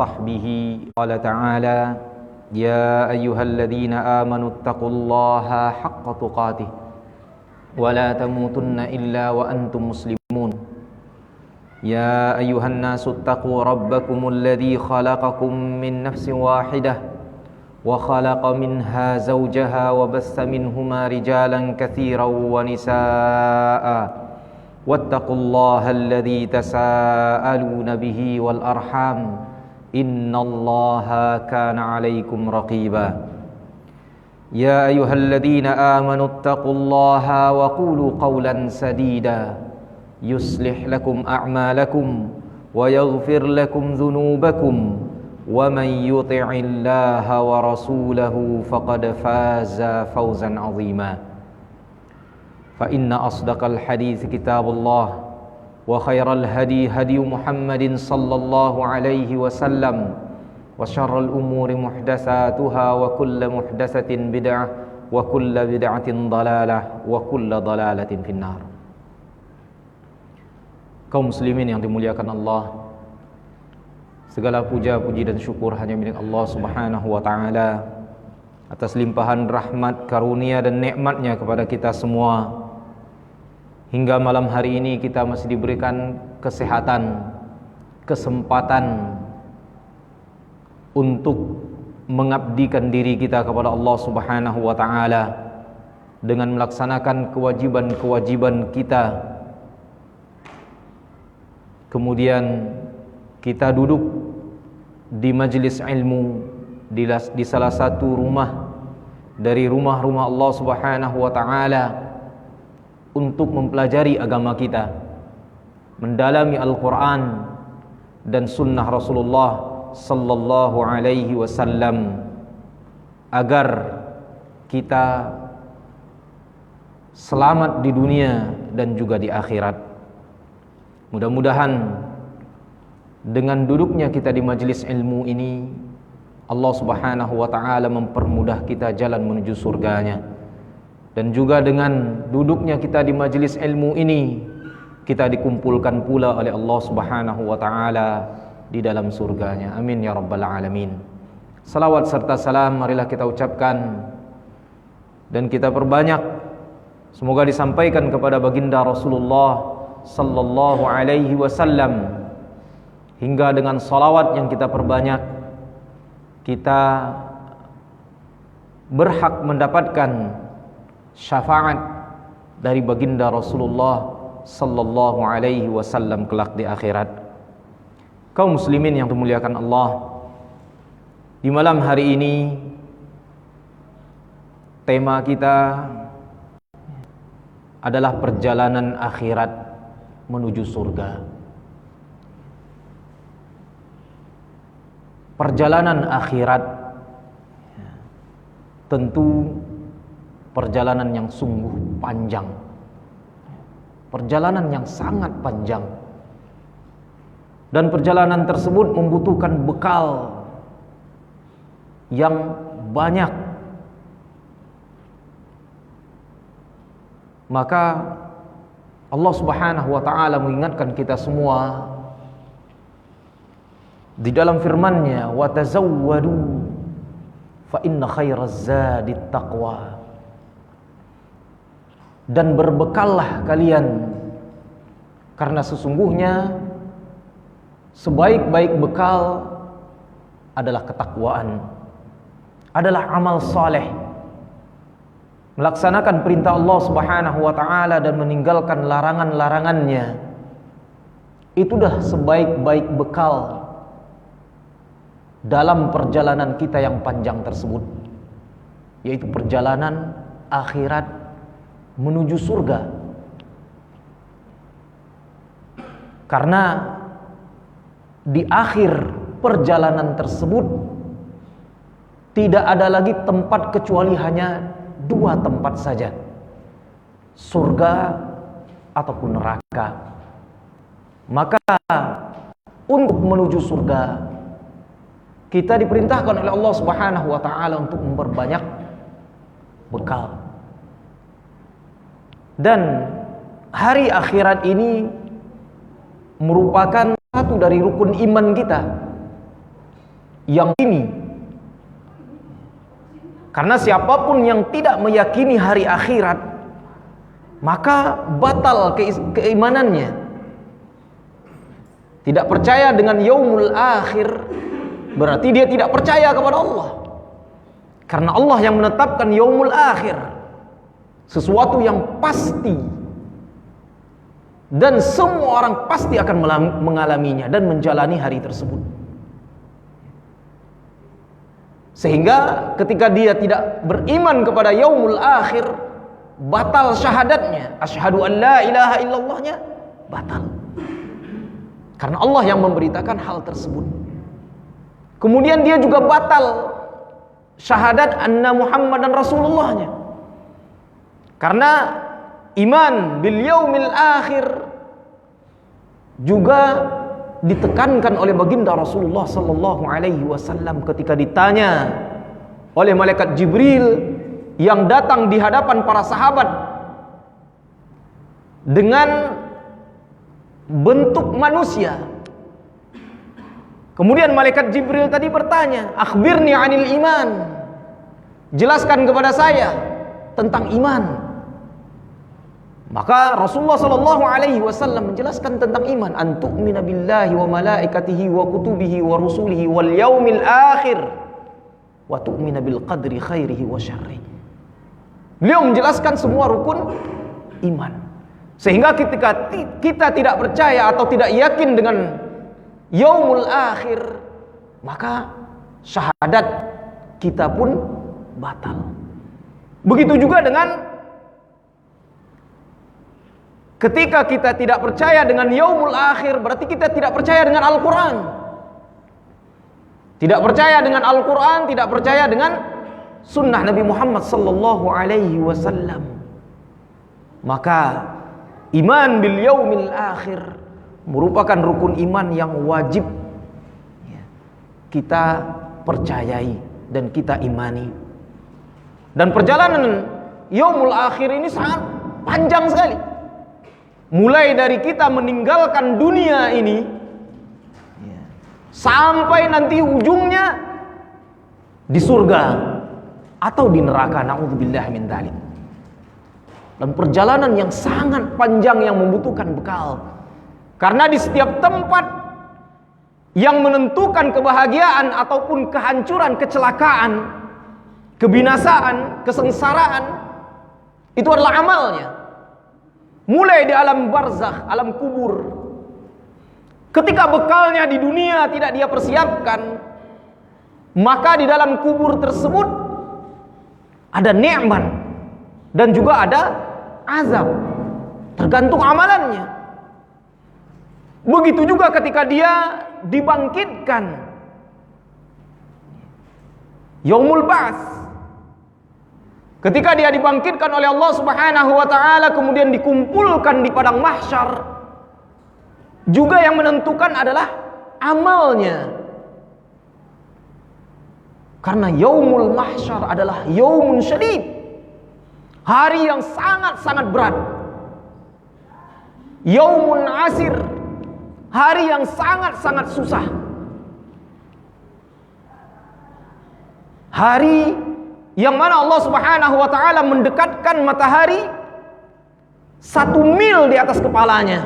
وصحبه. قال تعالى: يا أيها الذين آمنوا اتقوا الله حق تقاته ولا تموتن إلا وأنتم مسلمون. يا أيها الناس اتقوا ربكم الذي خلقكم من نفس واحدة وخلق منها زوجها وبث منهما رجالا كثيرا ونساء واتقوا الله الذي تساءلون به والأرحام إن الله كان عليكم رقيبا. يا أيها الذين آمنوا اتقوا الله وقولوا قولا سديدا يصلح لكم أعمالكم ويغفر لكم ذنوبكم ومن يطع الله ورسوله فقد فاز فوزا عظيما. فإن أصدق الحديث كتاب الله وخير الهدي هدي محمد صلى الله عليه وسلم وشر الأمور محدثاتها وكل محدثة بدعة وكل بدعة ضلالة وكل ضلالة في النار. Kaum muslimin yang dimuliakan Allah, segala puja, puji dan syukur hanya milik Allah Subhanahu wa taala atas limpahan rahmat, karunia dan nikmatnya kepada kita semua. Hingga malam hari ini kita masih diberikan kesehatan, kesempatan untuk mengabdikan diri kita kepada Allah Subhanahu wa taala dengan melaksanakan kewajiban-kewajiban kita. Kemudian kita duduk di majelis ilmu di salah satu rumah dari rumah-rumah Allah Subhanahu wa taala untuk mempelajari agama kita, mendalami Al-Quran dan sunnah Rasulullah sallallahu alaihi wasallam, agar kita selamat di dunia dan juga di akhirat. Mudah-mudahan dengan duduknya kita di majelis ilmu ini, Allah Subhanahu wa taala mempermudah kita jalan menuju surganya. Dan juga dengan duduknya kita di majelis ilmu ini, kita dikumpulkan pula oleh Allah Subhanahu wa taala di dalam surganya. Amin ya rabbal alamin. Salawat serta salam marilah kita ucapkan dan kita perbanyak, semoga disampaikan kepada baginda Rasulullah sallallahu alaihi wasallam. Hingga dengan salawat yang kita perbanyak, kita berhak mendapatkan syafaat dari baginda Rasulullah sallallahu alaihi wasallam kelak di akhirat. Kaum muslimin yang dimuliakan Allah, di malam hari ini tema kita adalah perjalanan akhirat menuju surga. Perjalanan akhirat tentu perjalanan yang sungguh panjang, perjalanan yang sangat panjang, dan perjalanan tersebut membutuhkan bekal yang banyak. Maka Allah Subhanahu wa taala mengingatkan kita semua di dalam firman-Nya, wa tazawwadu fa inna khairaz zadit taqwa. Dan berbekallah kalian, karena sesungguhnya sebaik-baik bekal adalah ketakwaan, adalah amal saleh. Melaksanakan perintah Allah Subhanahu wa taala dan meninggalkan larangan-larangannya, itu dah sebaik-baik bekal dalam perjalanan kita yang panjang tersebut, yaitu perjalanan akhirat menuju surga. Karena di akhir perjalanan tersebut tidak ada lagi tempat kecuali hanya dua tempat saja, surga ataupun neraka. Maka untuk menuju surga kita diperintahkan oleh Allah Subhanahu wa taala untuk memperbanyak bekal. Dan hari akhirat ini merupakan satu dari rukun iman kita. yang ini. Karena siapapun yang tidak meyakini hari akhirat, maka batal keimanannya. Tidak percaya dengan yaumul akhir, berarti dia tidak percaya kepada Allah. Karena Allah yang menetapkan yaumul akhir, sesuatu yang pasti, dan semua orang pasti akan mengalaminya dan menjalani hari tersebut. Sehingga ketika dia tidak beriman kepada yaumul akhir, batal syahadatnya, asyhadu an la ilaha illallahnya batal. Karena Allah yang memberitakan hal tersebut. Kemudian dia juga batal syahadat anna Muhammadan Rasulullahnya. Karena iman bil yaumil akhir juga ditekankan oleh baginda Rasulullah sallallahu alaihi wasallam ketika ditanya oleh malaikat Jibril yang datang di hadapan para sahabat dengan bentuk manusia. Kemudian malaikat Jibril tadi bertanya, "Akhbirni 'anil iman." Jelaskan kepada saya tentang iman. Maka Rasulullah sallallahu alaihi wasallam menjelaskan tentang iman, an tu'mina billahi wa malaikatihi wa kutubihi wa rusulihi wal yaumil akhir wa tu'mina bil qadri khairihi wa syarrihi. Beliau menjelaskan semua rukun iman. Sehingga ketika kita tidak percaya atau tidak yakin dengan yaumul akhir, maka syahadat kita pun batal. Begitu juga dengan ketika kita tidak percaya dengan yaumul akhir, berarti kita tidak percaya dengan Al-Quran. Tidak percaya dengan Al-Quran, tidak percaya dengan sunnah Nabi Muhammad sallallahu alaihi wasallam. Maka iman bil yaumil akhir merupakan rukun iman yang wajib kita percayai dan kita imani. Dan perjalanan yaumul akhir ini sangat panjang sekali. Mulai dari kita meninggalkan dunia ini sampai nanti ujungnya di surga atau di neraka, naudzubillah min dzalik. Dan perjalanan yang sangat panjang yang membutuhkan bekal. Karena di setiap tempat yang menentukan kebahagiaan ataupun kehancuran, kecelakaan, kebinasaan, kesengsaraan, itu adalah amalnya. Mulai di alam barzakh, alam kubur. Ketika bekalnya di dunia tidak dia persiapkan, maka di dalam kubur tersebut ada nikmat dan juga ada azab, tergantung amalannya. Begitu juga ketika dia dibangkitkan, yaumul ba'ts. Ketika dia dibangkitkan oleh Allah Subhanahu wa taala kemudian dikumpulkan di padang mahsyar, juga yang menentukan adalah amalnya. Karena yaumul mahsyar adalah yaumun syadid, hari yang sangat-sangat berat. Yaumun asir, hari yang sangat-sangat susah. Hari yang mana Allah Subhanahu wa taala mendekatkan matahari 1 mil di atas kepalanya.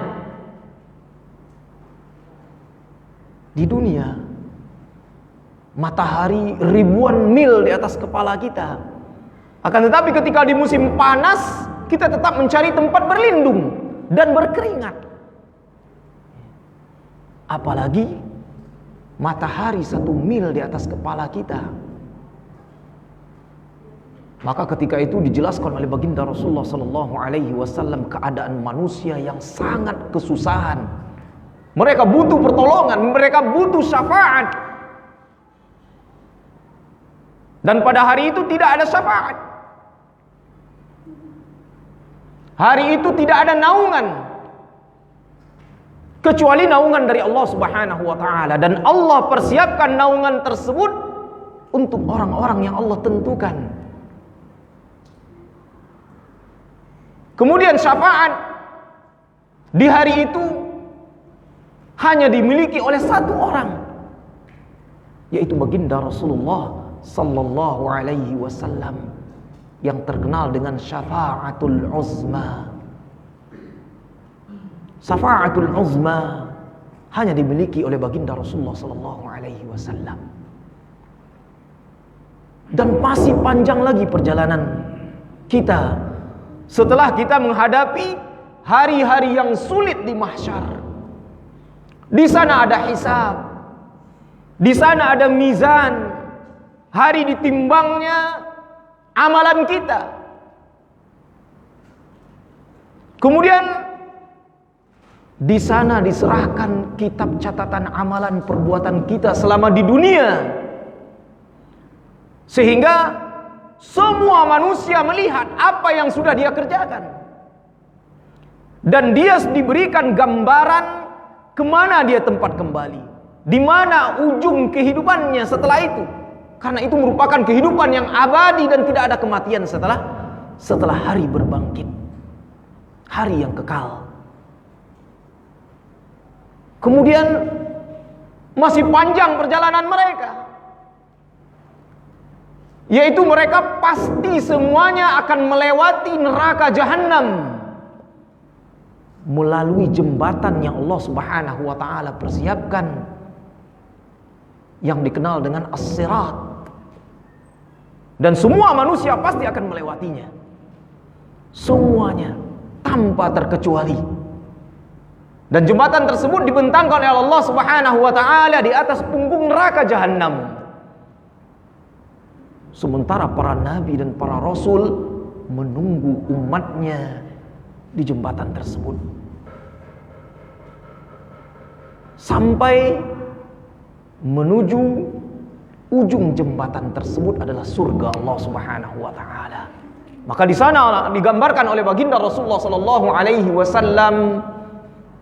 Di dunia matahari ribuan mil di atas kepala kita. Akan tetapi ketika di musim panas, kita tetap mencari tempat berlindung dan berkeringat. Apalagi matahari 1 mil di atas kepala kita. Maka ketika itu dijelaskan oleh baginda Rasulullah sallallahu alaihi wasallam keadaan manusia yang sangat kesusahan. Mereka butuh pertolongan, mereka butuh syafaat. Dan pada hari itu tidak ada syafaat. Hari itu tidak ada naungan kecuali naungan dari Allah Subhanahu wa taala, dan Allah persiapkan naungan tersebut untuk orang-orang yang Allah tentukan. Kemudian syafaat di hari itu hanya dimiliki oleh 1 orang, yaitu baginda Rasulullah sallallahu alaihi wasallam yang terkenal dengan syafa'atul uzma. Syafa'atul uzma hanya dimiliki oleh baginda Rasulullah sallallahu alaihi wasallam. Dan masih panjang lagi perjalanan kita setelah kita menghadapi hari-hari yang sulit di mahsyar. Di sana ada hisab, di sana ada mizan, hari ditimbangnya amalan kita. Kemudian di sana diserahkan kitab catatan amalan perbuatan kita selama di dunia, sehingga semua manusia melihat apa yang sudah dia kerjakan, dan dia diberikan gambaran kemana dia tempat kembali, di mana ujung kehidupannya setelah itu. Karena itu merupakan kehidupan yang abadi dan tidak ada kematian setelah hari berbangkit, hari yang kekal. Kemudian masih panjang perjalanan mereka, yaitu mereka pasti semuanya akan melewati neraka jahanam melalui jembatan yang Allah Subhanahu wa taala persiapkan, yang dikenal dengan as-sirat. Dan semua manusia pasti akan melewatinya, semuanya tanpa terkecuali. Dan jembatan tersebut dibentangkan oleh Allah Subhanahu wa taala di atas punggung neraka jahanam. Sementara para nabi dan para rasul menunggu umatnya di jembatan tersebut sampai menuju ujung jembatan tersebut adalah surga Allah Subhanahu wa taala. Maka di sana digambarkan oleh baginda Rasulullah sallallahu alaihi wasallam,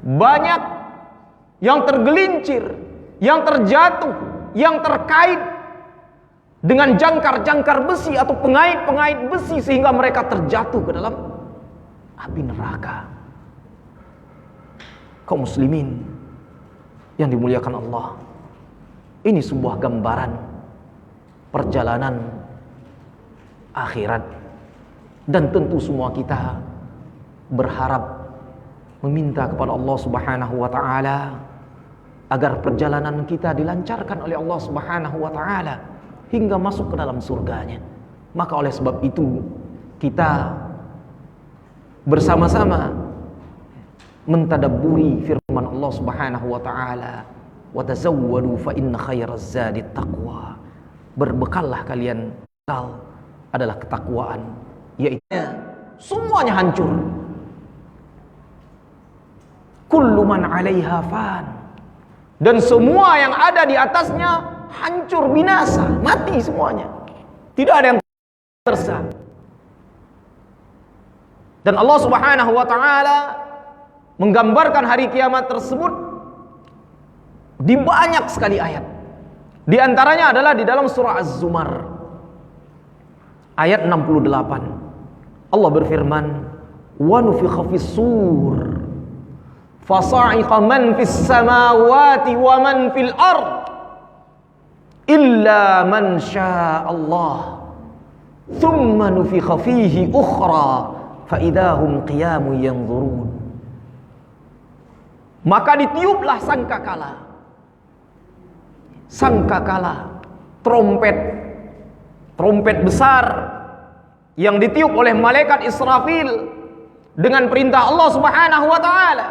banyak yang tergelincir, yang terjatuh, yang terkait dengan jangkar-jangkar besi atau pengait-pengait besi sehingga mereka terjatuh ke dalam api neraka. Kaum muslimin yang dimuliakan Allah, ini sebuah gambaran perjalanan akhirat, dan tentu semua kita berharap meminta kepada Allah Subhanahu wa taala agar perjalanan kita dilancarkan oleh Allah Subhanahu wa taala hingga masuk ke dalam surganya. Maka oleh sebab itu kita bersama-sama mentadabburi firman Allah Subhanahu wa taala, wa tazawwadu fa inna khairaz zadi taqwa. Berbekallah kalian, bekal adalah ketakwaan, yaitu semuanya hancur. Kullu man 'alaiha fan, dan semua yang ada di atasnya hancur, binasa, mati semuanya. Tidak ada yang tersisa. Dan Allah Subhanahu wa taala menggambarkan hari kiamat tersebut di banyak sekali ayat. Di antaranya adalah di dalam surah Az-Zumar ayat 68. Allah berfirman, "Wa nufikha fis-sur fasa'iqa man fis samawati wa man fil ard illa man syaa Allah thumma nufikha fihi ukhra fa idahum qiyamun yanzurun." Maka ditiuplah sangkakala, trompet besar yang ditiup oleh malaikat Israfil dengan perintah Allah Subhanahu wa taala.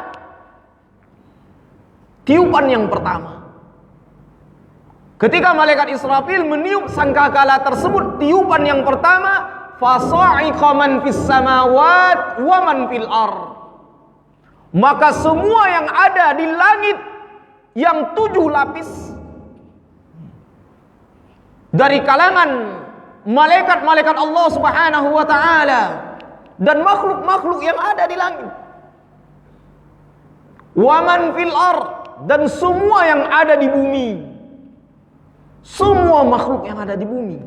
Tiupan yang pertama, ketika malaikat Israfil meniup sangkakala tersebut, tiupan yang pertama, fasa'iqa man fis samawat wa man fil ard, maka semua yang ada di langit yang 7 lapis dari kalangan malaikat-malaikat Allah Subhanahu wa taala dan makhluk-makhluk yang ada di langit, wa man fil ard, dan semua yang ada di bumi, semua makhluk yang ada di bumi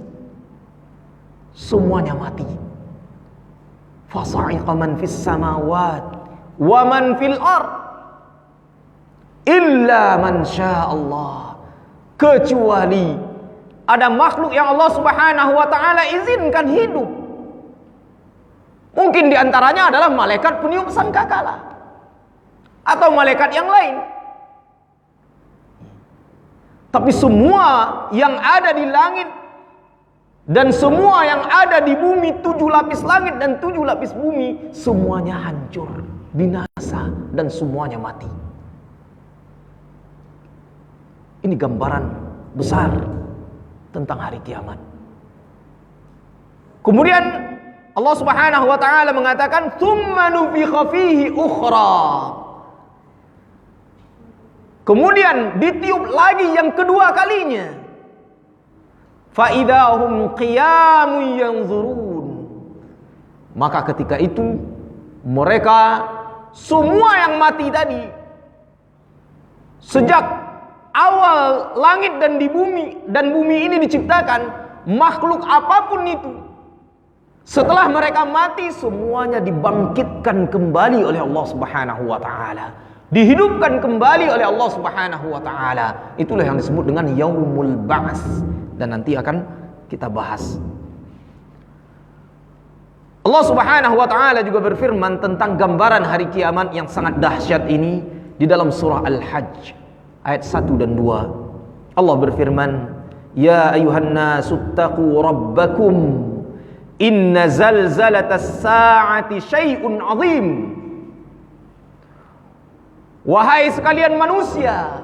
semuanya mati. Fasa'iqa man fis samawat wa man fil ard illa man syaa Allah, kecuali ada makhluk yang Allah Subhanahu wa taala izinkan hidup. Mungkin diantaranya adalah malaikat peniup sangkakala atau malaikat yang lain. Tapi semua yang ada di langit dan semua yang ada di bumi, 7 lapis langit dan 7 lapis bumi, semuanya hancur, binasa, dan semuanya mati. Ini gambaran besar tentang hari kiamat. Kemudian Allah Subhanahu wa taala mengatakan, "Tsumma nufikha fihi ukhra." Kemudian ditiup lagi yang kedua kalinya. Fa idahum qiyamun yanzurun. Maka ketika itu mereka semua yang mati tadi, sejak awal langit dan bumi ini diciptakan, makhluk apapun itu, setelah mereka mati semuanya dibangkitkan kembali oleh Allah Subhanahu wa taala, dihidupkan kembali oleh Allah Subhanahu wa taala. Itulah yang disebut dengan yaumul ba'ts, dan nanti akan kita bahas. Allah Subhanahu wa taala juga berfirman tentang gambaran hari kiamat yang sangat dahsyat ini di dalam surah Al-Hajj ayat 1 dan 2. Allah berfirman, "Ya ayuhan nasu taqu rabbakum inna zalzalatas sa'ati syai'un 'azim." Wahai sekalian manusia,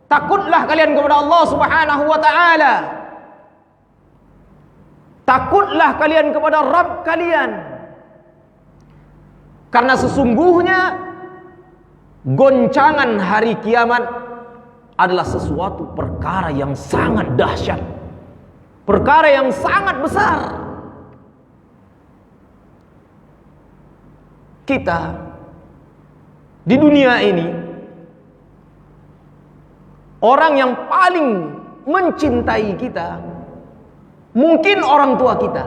takutlah kalian kepada Allah Subhanahu wa taala. Takutlah kalian kepada Rabb kalian. Karena sesungguhnya goncangan hari kiamat adalah sesuatu perkara yang sangat dahsyat, perkara yang sangat besar. Kita di dunia ini, orang yang paling mencintai kita mungkin orang tua kita,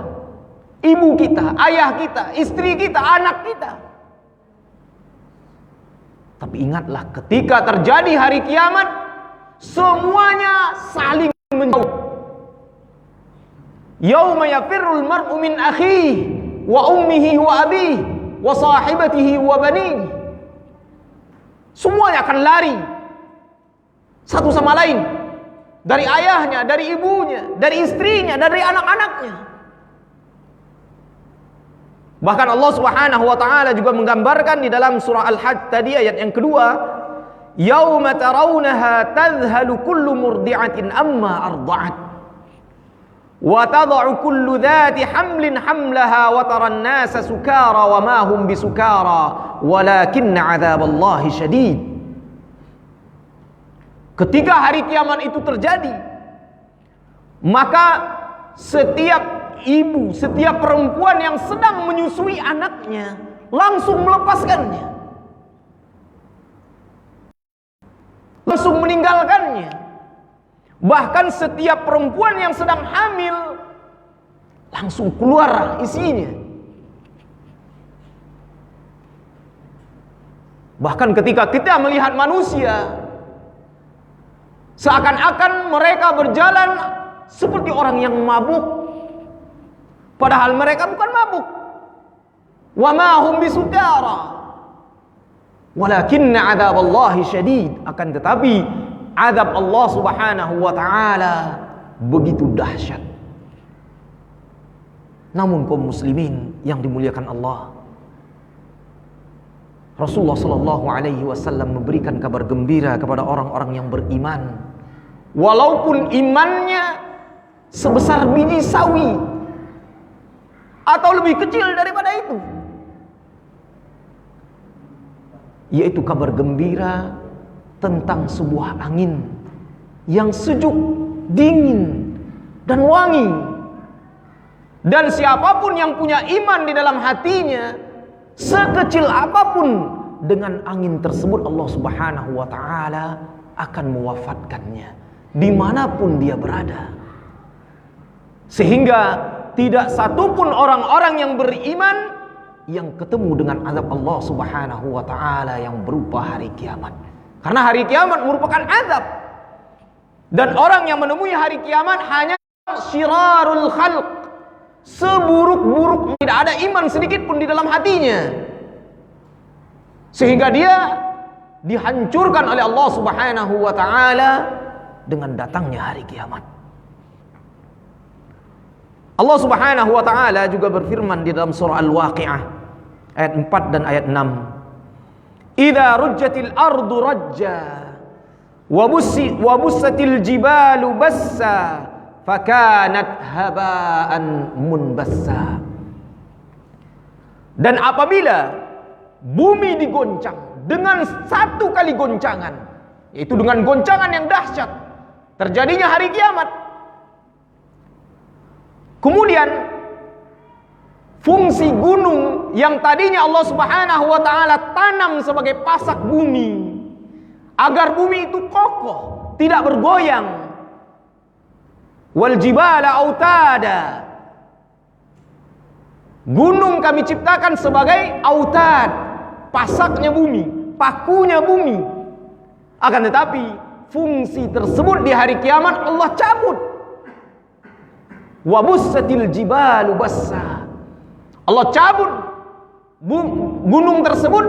ibu kita, ayah kita, istri kita, anak kita. Tapi ingatlah, ketika terjadi hari kiamat, semuanya saling menjauh. Yauma yafirrul mar'u min akhihi wa ummihi wa abihi wa sahibatihi wa banihi. Semuanya akan lari satu sama lain, dari ayahnya, dari ibunya, dari istrinya, dari anak-anaknya. Bahkan Allah Subhanahu wa taala juga menggambarkan di dalam surah Al-Hajj tadi ayat yang kedua, yauma tarawunaha tadhhalu kullu murdi'atin amma arda'at wa tad'u kullu dhati hamlin hamlaha wa taran nasa sukara wa ma hum bisukara walakinna 'adzaballahi syadid. Ketika hari kiamat itu terjadi, maka setiap ibu, setiap perempuan yang sedang menyusui anaknya langsung melepaskannya, langsung meninggalkannya. Bahkan setiap perempuan yang sedang hamil langsung keluar isinya. Bahkan ketika kita melihat manusia, seakan-akan mereka berjalan seperti orang yang mabuk, padahal mereka bukan mabuk. Wa ma hum bisukara walakinna 'adzaballahi syadid. Akan tetapi azab Allah Subhanahu wa taala begitu dahsyat. Namun kaum muslimin yang dimuliakan Allah, Rasulullah sallallahu alaihi wasallam memberikan kabar gembira kepada orang-orang yang beriman, walaupun imannya sebesar biji sawi atau lebih kecil daripada itu, yaitu kabar gembira tentang sebuah angin yang sejuk, dingin, dan wangi. Dan siapapun yang punya iman di dalam hatinya, sekecil apapun, dengan angin tersebut Allah Subhanahu wa taala akan mewafatkannya dimanapun dia berada. Sehingga tidak satupun orang-orang yang beriman yang ketemu dengan azab Allah Subhanahu wa taala yang berupa hari kiamat. Karena hari kiamat merupakan azab. Dan orang yang menemui hari kiamat hanya syirarul khalq, seburuk-buruk, tidak ada iman sedikit pun di dalam hatinya, sehingga dia dihancurkan oleh Allah Subhanahu wa taala dengan datangnya hari kiamat. Allah Subhanahu wa taala juga berfirman di dalam surah Al-Waqiah ayat 4 dan ayat 6. Idza rujjatil ardu rajja wa bussatil jibalu bassa fakanat haba'an munbassa. Dan apabila bumi digoncang dengan satu kali goncangan, yaitu dengan goncangan yang dahsyat, terjadinya hari kiamat, kemudian fungsi gunung yang tadinya Allah Subhanahu wa taala tanam sebagai pasak bumi agar bumi itu kokoh, tidak bergoyang, wal jibala autada, gunung kami ciptakan sebagai autad, pasaknya bumi, pakunya bumi. Akan tetapi fungsi tersebut di hari kiamat Allah cabut. Wa bussatil jibalu bassa, Allah cabut gunung tersebut,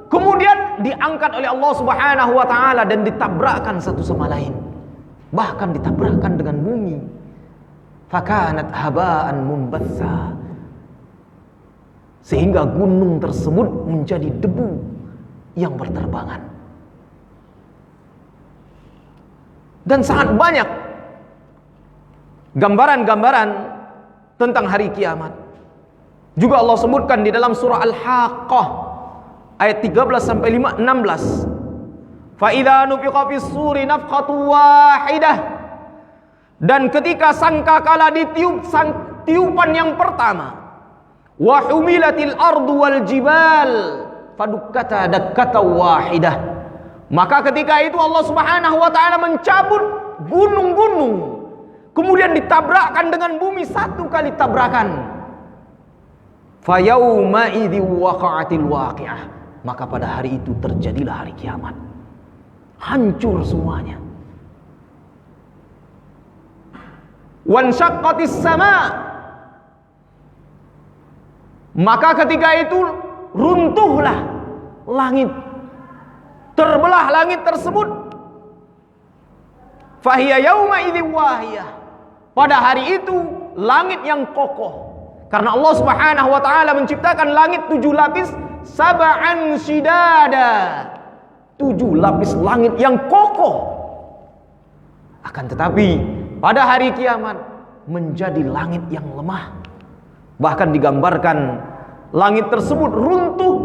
kemudian diangkat oleh Allah Subhanahu wa taala dan ditabrakkan satu sama lain, bahkan ditabrakkan dengan bumi. Fakanat haba'an munbassa, sehingga gunung tersebut menjadi debu yang berterbangan. Dan sangat banyak gambaran-gambaran tentang hari kiamat juga Allah sebutkan di dalam surah Al-Haqqah ayat 13 sampai 16. Fa idza nufiqa fis suri nafqatu wahidah, dan ketika sangkakala ditiup tiupan yang pertama, wa humilatil ardu wal jibal fadukkata dakkata wahidah, maka ketika itu Allah Subhanahu wa taala mencabut gunung-gunung, kemudian ditabrakkan dengan bumi satu kali tabrakan. Fa yauma idzi waqa'atil waqi'ah, maka pada hari itu terjadilah hari kiamat, hancur semuanya. Wanshaqqatis sama', maka ketika itu runtuhlah langit, terbelah langit tersebut. Fahiya yauma idzi wahiyah, pada hari itu langit yang kokoh, karena Allah Subhanahu wa taala menciptakan langit 7 lapis, sab'an shidada, 7 lapis langit yang kokoh. Akan tetapi pada hari kiamat menjadi langit yang lemah, bahkan digambarkan langit tersebut runtuh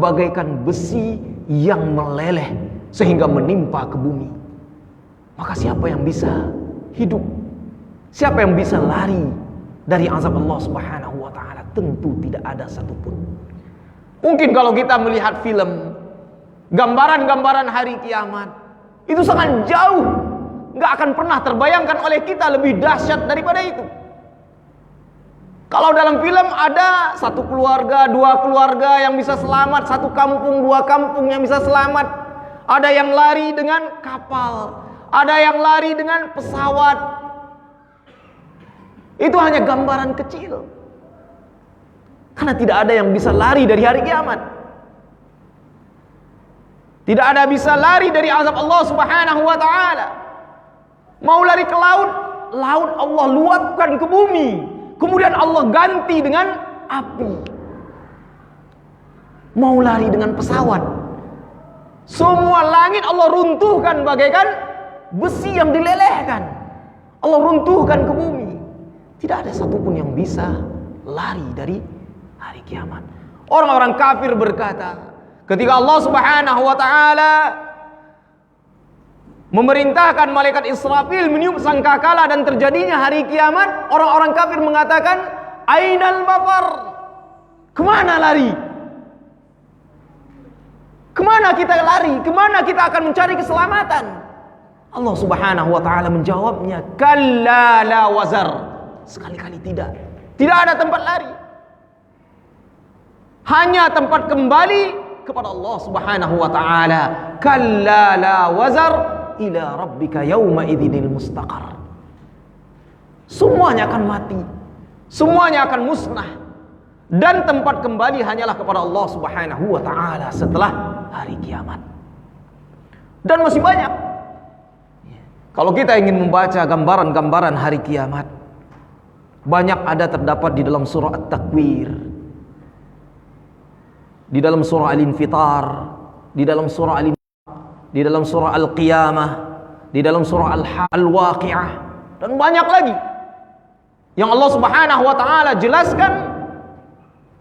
bagaikan besi yang meleleh sehingga menimpa ke bumi. Maka siapa yang bisa hidup? Siapa yang bisa lari dari azab Allah Subhanahu wa taala? Tentu tidak ada satupun. Mungkin kalau kita melihat film, gambaran-gambaran hari kiamat itu sangat jauh, nggak akan pernah terbayangkan oleh kita lebih dahsyat daripada itu. Kalau dalam film ada satu keluarga, 2 keluarga yang bisa selamat, satu kampung, 2 kampung yang bisa selamat. Ada yang lari dengan kapal, ada yang lari dengan pesawat. Itu hanya gambaran kecil, karena tidak ada yang bisa lari dari hari kiamat. Tidak ada bisa lari dari azab Allah Subhanahu wa taala. Mau lari ke laut, laut Allah luapkan ke bumi, kemudian Allah ganti dengan api. Mau lari dengan pesawat, semua langit Allah runtuhkan bagaikan besi yang dilelehkan. Allah runtuhkan ke bumi. Tidak ada satupun yang bisa lari dari hari kiamat. Orang-orang kafir berkata, ketika Allah Subhanahu wa taala memerintahkan malaikat Israfil meniup sangkakala dan terjadinya hari kiamat, orang-orang kafir mengatakan, ainal mafar? Kemana lari? Kemana kita lari? Kemana kita akan mencari keselamatan? Allah Subhanahu wa taala menjawabnya, kalla la wazar. Sekali-kali tidak. Tidak ada tempat lari. Hanya tempat kembali kepada Allah Subhanahu wa taala. Kalla la wazar ila rabbika yauma idzinil mustaqar. Semuanya akan mati, semuanya akan musnah, dan tempat kembali hanyalah kepada Allah Subhanahu wa taala setelah hari kiamat. Dan masih banyak. Kalau kita ingin membaca gambaran-gambaran hari kiamat, banyak ada terdapat di dalam surah At-Takwir, di dalam surah Al-Infitar, di dalam surah di dalam surah Al-Qiyamah, di dalam surah Al-Waqi'ah, dan banyak lagi yang Allah Subhanahu wa taala jelaskan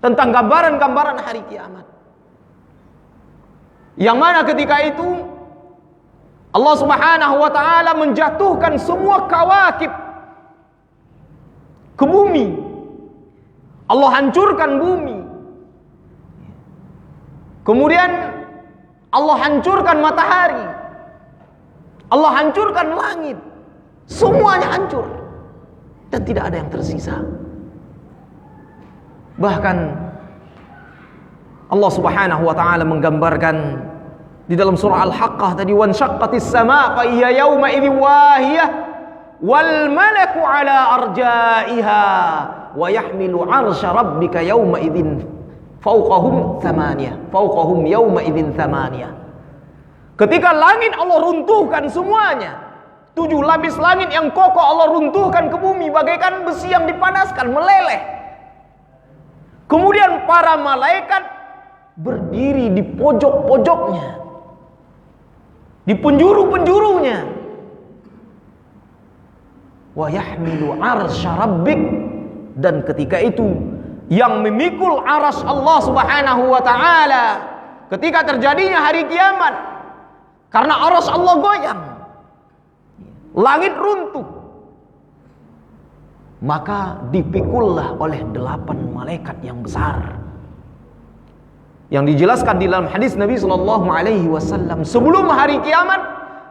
tentang gambaran-gambaran hari kiamat. Yang mana ketika itu Allah Subhanahu wa taala menjatuhkan semua kawakib ke bumi. Allah hancurkan bumi. Kemudian Allah hancurkan matahari. Allah hancurkan langit. Semuanya hancur dan tidak ada yang tersisa. Bahkan Allah Subhanahu wa taala menggambarkan di dalam surah Al-Haqqah tadi, wanshaqqatis samaa fa hiya yauma idzin wahiyah wal malaku ala arja'iha wa yahmilu 'arsya rabbika yauma idzin fawqahum yauma idzin thamaniyah. Ketika langit Allah runtuhkan semuanya, 7 lapis langit yang kokoh Allah runtuhkan ke bumi bagaikan besi yang dipanaskan meleleh. Kemudian para malaikat berdiri di pojok-pojoknya, di penjuru-penjurunya. Wa yahmilu 'arsya rabbik, dan ketika itu yang memikul aras Allah Subhanahu wa taala ketika terjadinya hari kiamat, karena aras Allah goyang, langit runtuh, maka dipikullah oleh 8 malaikat yang besar. Yang dijelaskan di dalam hadis Nabi sallallahu alaihi wasallam, sebelum hari kiamat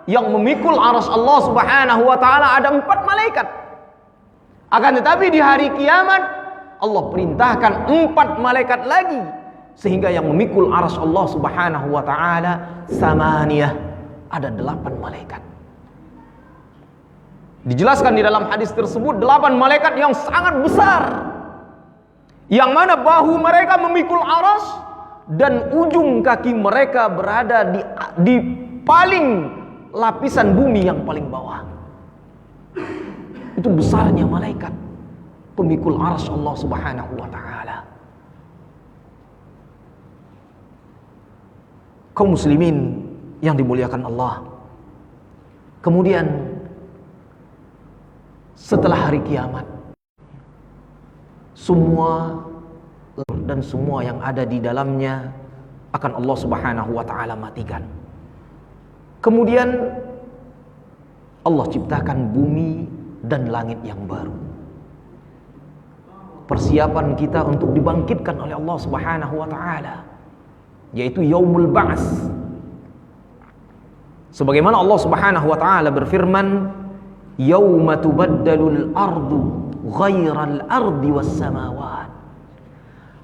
yang memikul aras Allah Subhanahu wa taala ada 4 malaikat. Akan tetapi di hari kiamat Allah perintahkan 4 malaikat lagi, sehingga yang memikul aras Allah Subhanahu wa taala samaniyah, ada 8 malaikat. Dijelaskan di dalam hadis tersebut 8 malaikat yang sangat besar, yang mana bahu mereka memikul aras dan ujung kaki mereka berada di paling lapisan bumi yang paling bawah. Itu besarnya malaikat pemikul arsy Allah Subhanahu wa taala. Kaum muslimin yang dimuliakan Allah. Kemudian setelah hari kiamat, semua dan semua yang ada di dalamnya akan Allah Subhanahu wa taala matikan. Kemudian Allah ciptakan bumi dan langit yang baru. Persiapan kita untuk dibangkitkan oleh Allah Subhanahu wa taala, yaitu yaumul ba'ts. Sebagaimana Allah Subhanahu wa taala berfirman, yauma tubaddalul ardu ghairal ardi was samawat.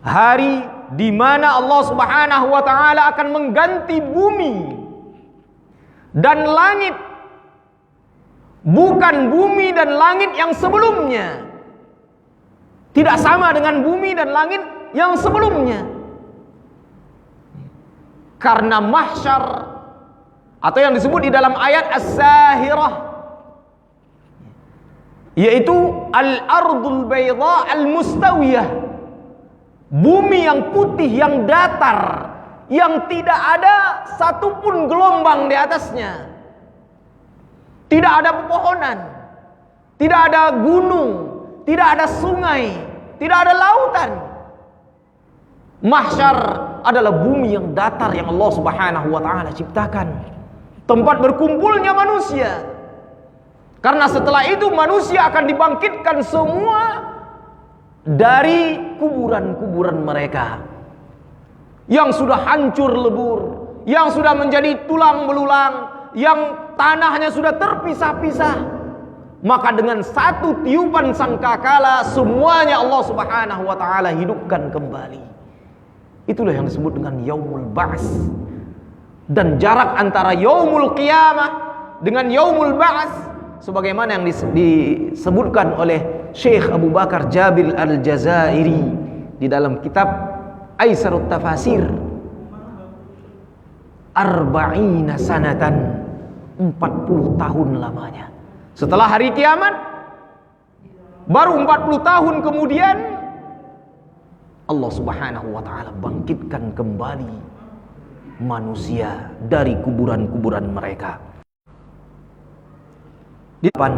Hari di mana Allah Subhanahu wa taala akan mengganti bumi dan langit, bukan bumi dan langit yang sebelumnya. Tidak sama dengan bumi dan langit yang sebelumnya. Karena mahsyar, atau yang disebut di dalam ayat As-Sahirah, yaitu al-ardul bayda al-mustawiyah, bumi yang putih, yang datar, yang tidak ada satupun gelombang di atasnya, tidak ada pepohonan, tidak ada gunung, tidak ada sungai, tidak ada lautan. Mahsyar adalah bumi yang datar yang Allah Subhanahu wa taala ciptakan, tempat berkumpulnya manusia. Karena setelah itu manusia akan dibangkitkan semua dari kuburan-kuburan mereka yang sudah hancur lebur, yang sudah menjadi tulang belulang, yang tanahnya sudah terpisah-pisah. Maka dengan satu tiupan sangkakala semuanya Allah Subhanahu wa taala hidupkan kembali. Itulah yang disebut dengan yaumul ba'ts. Dan jarak antara yaumul qiyamah dengan yaumul ba'ats sebagaimana yang disebutkan oleh Syekh Abu Bakar Jabir Al-Jazairi di dalam kitab Aisarut Tafasir. 40 sanatan, 40 tahun lamanya. Setelah hari kiamat, baru 40 tahun kemudian Allah Subhanahu wa taala bangkitkan kembali manusia dari kuburan-kuburan mereka. Di depan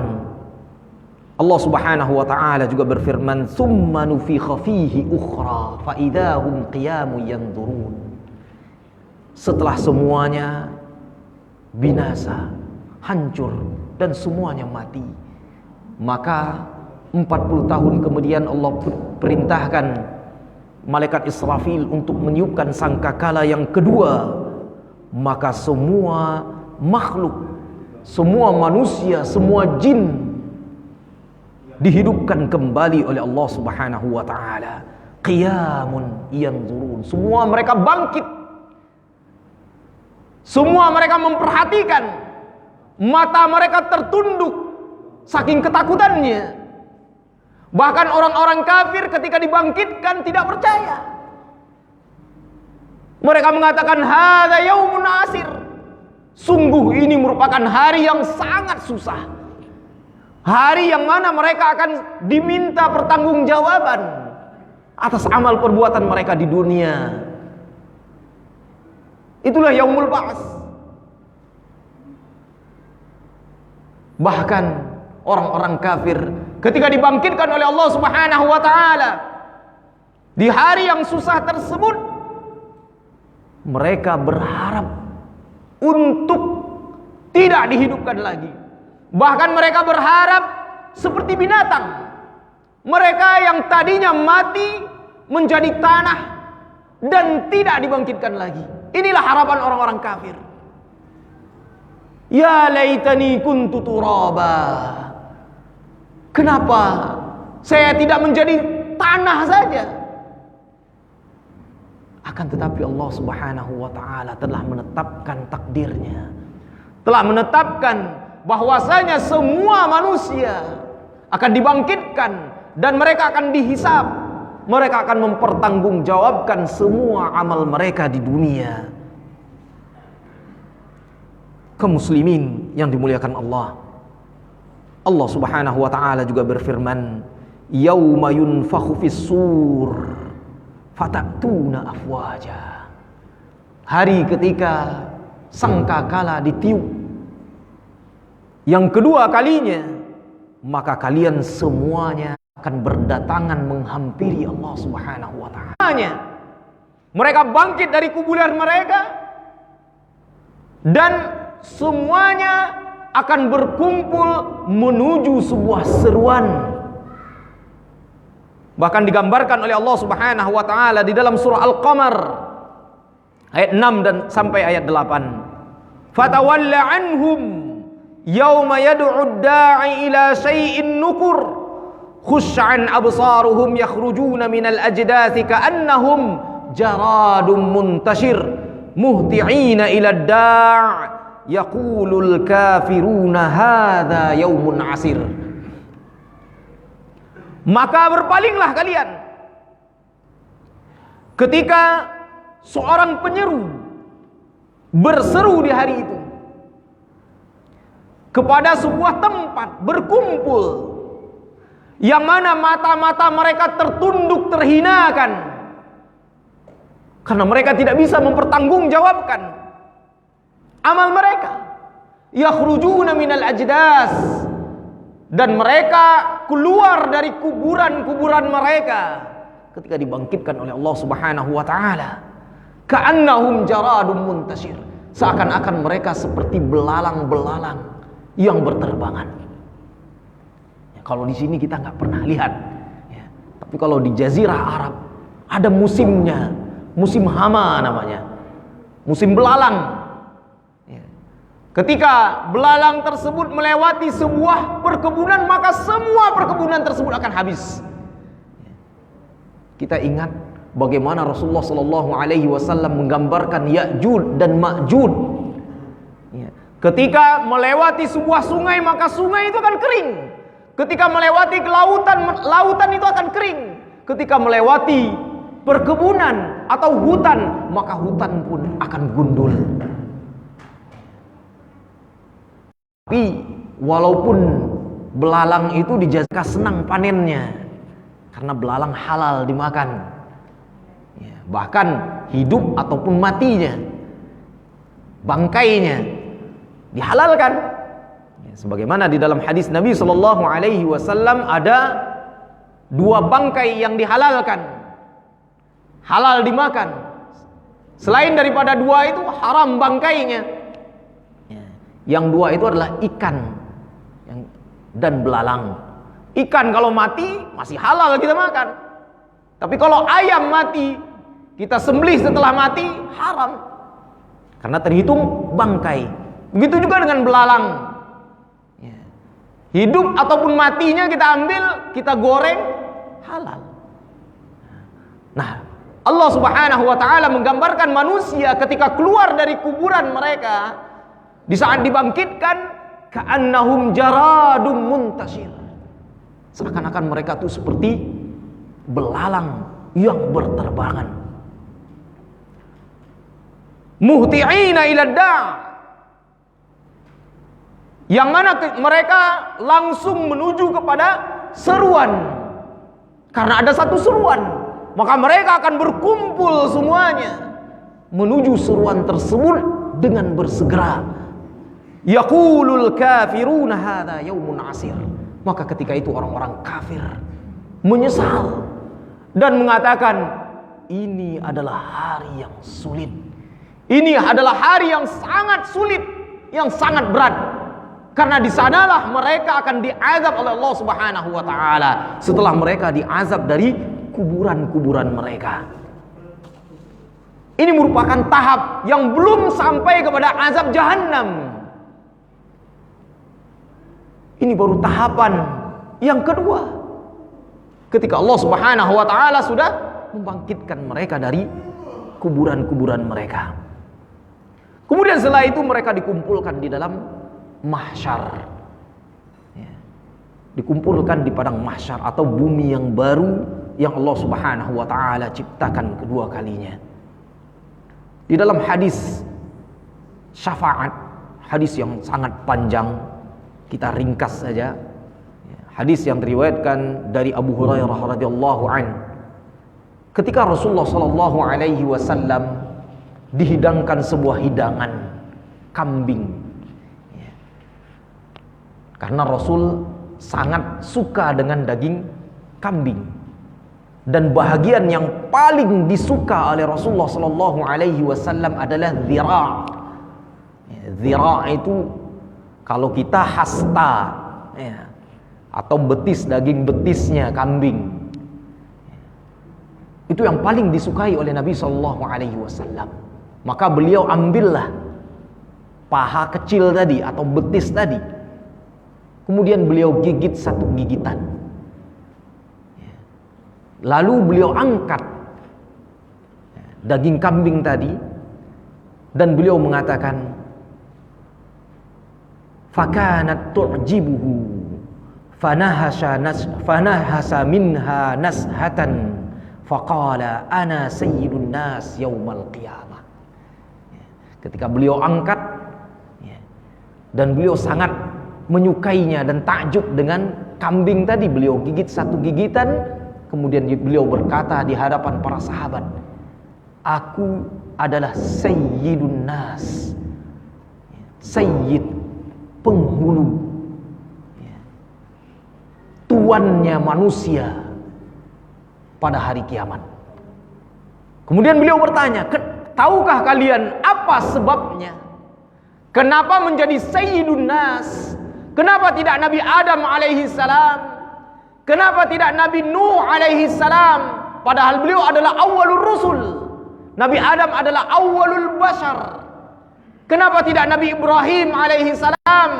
Allah Subhanahu wa taala juga berfirman, "Tsumma nufikha fihi ukhra fa idahum qiyamun yanzurun." Setelah semuanya binasa, hancur dan semuanya mati, maka 40 tahun kemudian Allah perintahkan malaikat Israfil untuk meniupkan sangkakala yang kedua. Maka semua makhluk, semua manusia, semua jin dihidupkan kembali oleh Allah Subhanahu wa taala. Qiyamun yanzurun. Semua mereka bangkit. Semua mereka memperhatikan. Mata mereka tertunduk saking ketakutannya. Bahkan orang-orang kafir ketika dibangkitkan tidak percaya. Mereka mengatakan, hadza yaumun asir. Sungguh ini merupakan hari yang sangat susah. Hari yang mana mereka akan diminta pertanggungjawaban atas amal perbuatan mereka di dunia. Itulah yaumul ba'ats. Bahkan orang-orang kafir ketika dibangkitkan oleh Allah Subhanahu wa taala di hari yang susah tersebut, mereka berharap untuk tidak dihidupkan lagi. Bahkan mereka berharap seperti binatang. Mereka yang tadinya mati menjadi tanah dan tidak dibangkitkan lagi. Inilah harapan orang-orang kafir. Ya laitani kuntu turaba. Kenapa saya tidak menjadi tanah saja? Akan tetapi Allah Subhanahu wa taala telah menetapkan takdirnya. Telah menetapkan bahwasanya semua manusia akan dibangkitkan dan mereka akan dihisab. Mereka akan mempertanggungjawabkan semua amal mereka di dunia. Kaum muslimin yang dimuliakan Allah. Allah Subhanahu wa taala juga berfirman, "Yauma yunfakhu fis-sur fatatuna afwaja." Hari ketika sangkakala ditiup yang kedua kalinya, maka kalian semuanya akan berdatangan menghampiri Allah Subhanahu wa taala. Mereka bangkit dari kuburan mereka dan semuanya akan berkumpul menuju sebuah seruan. Bahkan digambarkan oleh Allah Subhanahu wa taala di dalam surah Al-Qamar ayat 6 dan sampai ayat 8. Fatawalla anhum yauma yad'u ad-da'i ila syai'in nukur khusy'an absaruhum yakhrujuna minal ajdathi ka'annahum jaradun muntashir muhti'ina ila ad-da' yaqulul kafiruna hadza yaumun asir. Maka berpalinglah kalian ketika seorang penyeru berseru di hari itu kepada sebuah tempat berkumpul yang mana mata-mata mereka tertunduk terhinakan karena mereka tidak bisa mempertanggungjawabkan amal mereka. Yakhrujuna minal ajdas, dan mereka keluar dari kuburan-kuburan mereka ketika dibangkitkan oleh Allah Subhanahu wa taala. Ka'annahum jaradun muntashir, seakan-akan mereka seperti belalang-belalang yang berterbangan. Ya, kalau di sini kita nggak pernah lihat, ya, tapi kalau di Jazirah Arab ada musimnya, musim hama namanya, musim belalang. Ketika belalang tersebut melewati sebuah perkebunan, maka semua perkebunan tersebut akan habis. Kita ingat bagaimana Rasulullah SAW menggambarkan Ya'jud dan Ma'jud. Ketika melewati sebuah sungai, maka sungai itu akan kering. Ketika melewati lautan, lautan itu akan kering. Ketika melewati perkebunan atau hutan, maka hutan pun akan gundul. Tapi walaupun belalang itu dijaga senang panennya, karena belalang halal dimakan, ya, bahkan hidup ataupun matinya, bangkainya dihalalkan. Ya, sebagaimana di dalam hadis Nabi SAW ada 2 bangkai yang dihalalkan, halal dimakan. Selain daripada 2 itu haram bangkainya. Ya, yang 2 itu adalah ikan dan belalang. Ikan kalau mati masih halal kita makan. Tapi kalau ayam mati, kita sembelih setelah mati, haram. Karena terhitung bangkai. Begitu juga dengan belalang. Ya. Hidup ataupun matinya kita ambil, kita goreng, halal. Nah, Allah Subhanahu wa ta'ala menggambarkan manusia ketika keluar dari kuburan mereka, di saat dibangkitkan, ka'annahum jaradum muntashir. Seakan-akan mereka itu seperti belalang yang berterbangan. Muhti'ina ila da', yang mana mereka langsung menuju kepada seruan. Karena ada satu seruan, maka mereka akan berkumpul semuanya menuju seruan tersebut dengan bersegera. Yaqulul kafiruna hadza yaumun asir. Maka ketika itu orang-orang kafir menyesal dan mengatakan, ini adalah hari yang sulit. Ini adalah hari yang sangat sulit, yang sangat berat. Karena di sanalah mereka akan diazab oleh Allah Subhanahu wa taala setelah mereka diazab dari kuburan-kuburan mereka. Ini merupakan tahap yang belum sampai kepada azab Jahannam. Ini baru tahapan yang kedua. Ketika Allah Subhanahu wa taala sudah membangkitkan mereka dari kuburan-kuburan mereka. Kemudian setelah itu mereka dikumpulkan di dalam mahsyar, ya, dikumpulkan di padang mahsyar atau bumi yang baru yang Allah Subhanahu wa taala ciptakan kedua kalinya. Di dalam hadis syafaat, hadis yang sangat panjang, kita ringkas saja. Hadis yang diriwayatkan dari Abu Hurairah radhiyallahu an, ketika Rasulullah sallallahu alaihi wasallam dihidangkan sebuah hidangan kambing. Karena Rasul sangat suka dengan daging kambing. Dan bahagian yang paling disuka oleh Rasulullah sallallahu alaihi wasallam adalah dhira'. Dhira' itu kalau kita hasta, ya, atau betis, daging betisnya kambing, itu yang paling disukai oleh Nabi sallallahu alaihi wasallam. Maka beliau ambillah paha kecil tadi atau betis tadi. Kemudian beliau gigit satu gigitan. Lalu beliau angkat daging kambing tadi dan beliau mengatakan, fakanat tu'jibuhu fanahasa minha nashatan faqala ana sayyidun nas yaumal qiyamah. Ketika beliau angkat dan beliau sangat menyukainya dan takjub dengan kambing tadi, beliau gigit satu gigitan, kemudian beliau berkata di hadapan para sahabat, aku adalah sayyidun nas, sayyid, penghulu, tuannya manusia pada hari kiamat. Kemudian beliau bertanya, tahukah kalian apa sebabnya? Kenapa menjadi sayyidun nas? Kenapa tidak Nabi Adam alaihi salam? Kenapa tidak Nabi Nuh alaihi salam? Padahal beliau adalah awwalur rusul. Nabi Adam adalah awwalul bashar. Kenapa tidak Nabi Ibrahim alaihi salam?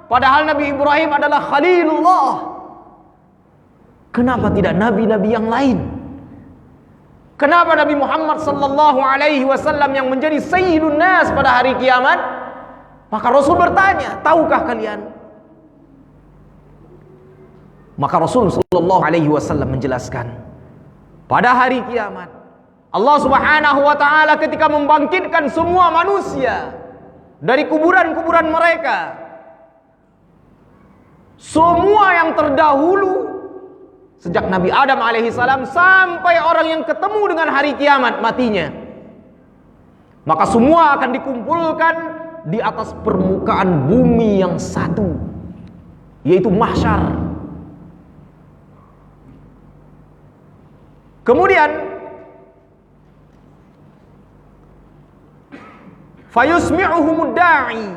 Padahal Nabi Ibrahim adalah khalilullah. Kenapa tidak nabi-nabi yang lain? Kenapa Nabi Muhammad sallallahu alaihi wasallam yang menjadi sayyidun nas pada hari kiamat? Maka Rasul bertanya, tahukah kalian? Maka Rasul sallallahu alaihi wasallam menjelaskan, pada hari kiamat Allah Subhanahu wa taala ketika membangkitkan semua manusia dari kuburan-kuburan mereka, semua yang terdahulu sejak Nabi Adam alaihi salam sampai orang yang ketemu dengan hari kiamat matinya, maka semua akan dikumpulkan di atas permukaan bumi yang satu, yaitu mahsyar. Kemudian fayusmi'uhumud da'i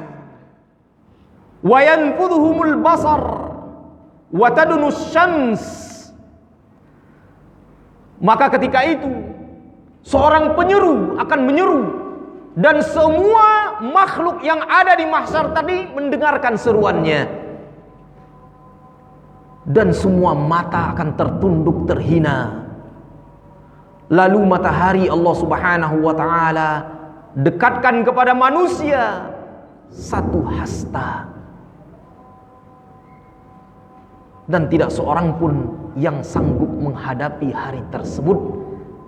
wa yanfudhuhumul basar wa tadunus syams. Maka ketika itu seorang penyeru akan menyeru, dan semua makhluk yang ada di mahsyar tadi mendengarkan seruannya, dan semua mata akan tertunduk terhina. Lalu matahari Allah Subhanahu wa taala dekatkan kepada manusia satu hasta, dan tidak seorang pun yang sanggup menghadapi hari tersebut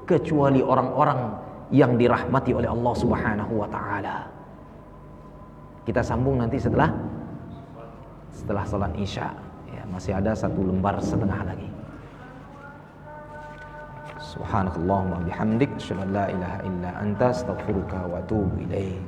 kecuali orang-orang yang dirahmati oleh Allah Subhanahu wa taala. Kita sambung nanti setelah salat Isya. Ya, masih ada 1 lembar setengah lagi. Subhanakallahumma bihamdik, asyhadu an la ilaha illa anta, astaghfiruka wa atubu ilaik.